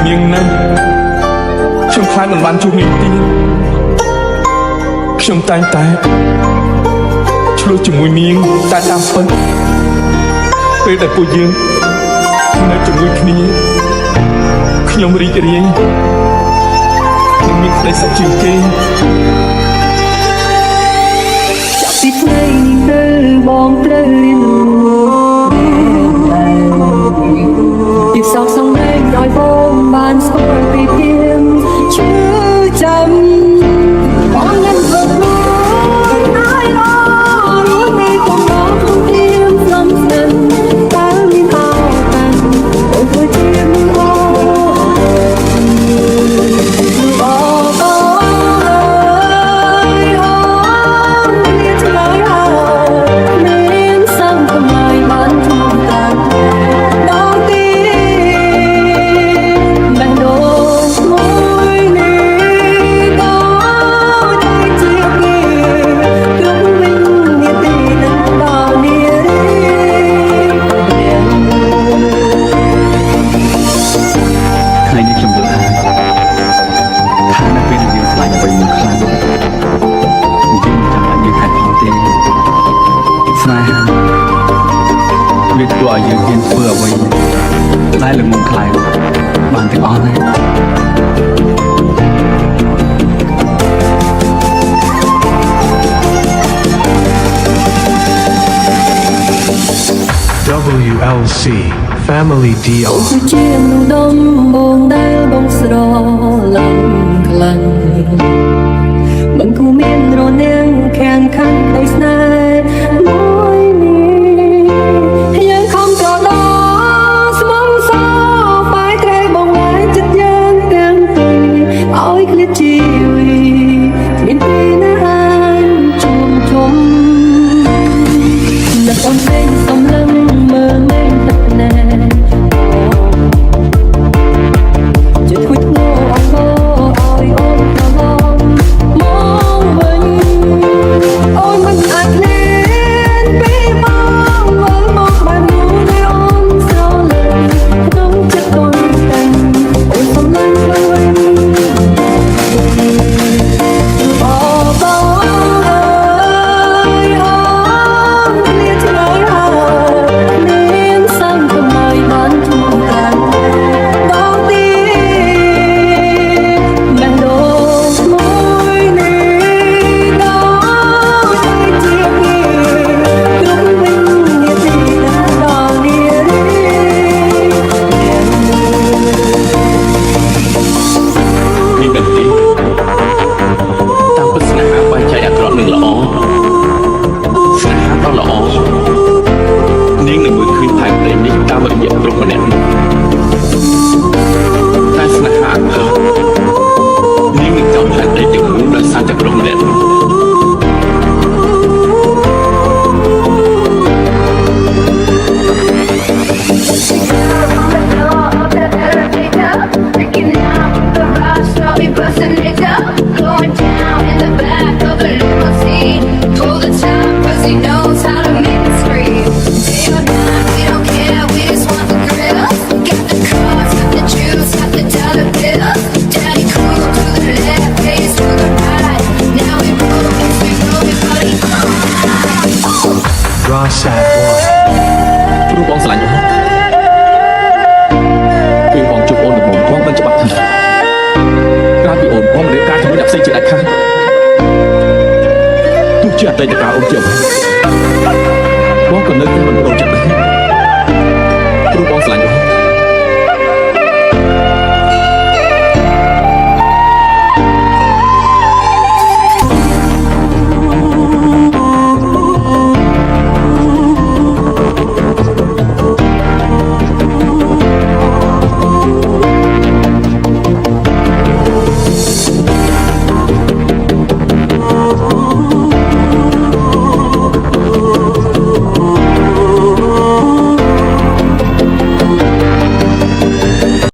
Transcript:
នាងណាស់ខ្ញុំខ្លាចមិនបានជួបនាងទៀតខ្ញុំតែងតែឆ្លោះជាមួយនាងតែតាមពិតពេលដែលពួកយើងនៅជាមួយគ្នាខ្ញុំរីករាយខ្ញុំមានក្តីសុខជាងគេចាប់ពីថ្ងៃនេះទៅបងត្រូវរៀនពីសោកសំឡេងឲ្យបងបានស្គាល់ពីព្រៀងឈឺចាំបងនឹងធ្វើមកឲ្យរស់នៅក្នុងបងក្នុងព្រៀងស្លំស្នឹងតើមានអោតាំងអូនធ្វើជាបងវាធ្វើឲ្យយើងហ៊ានធ្វើអ្វីដែលល្ងងខ្លាំងបានទាំងអស់ហើយ WLC Family Deal ជាមនុស្សដំបងដែលបងស្រឡាញ់ខ្លាំងមិនគួរមានរនាំងខាងខាងនៃស្នេហ៍មួយនេះយើងខំត្រឡប់ស្មងសោបែកត្រែបងឡើងចិត្តយើងទាំងពីរឲ្យឃ្លាតជីវិតមានពេលណាអាចជួបជុំនៅអំពេញសំឡឹងមើលមេឃទឹកណែចិត្តគួចងោអងឲ្យអូនត្រឡប់មកវិញអូនមិនអាចភ្លេចពេលបងមើលមកបាននោះដែលអូនស្រលាញ់ក្នុងចិត្តអូនតែអូនសំឡាញ់វិញព្រោះបងស្រឡាញ់អូនពេលបងជួបអូនដំបូងបងមិនច្បាស់ថាក្រៅពីអូនបងមិនរៀបការជាមួយអ្នកផ្សេងជាដាច់ខាតទោះជាអតីតកាលអូនជាអ្វីបងក៏នៅតែមិនព្រម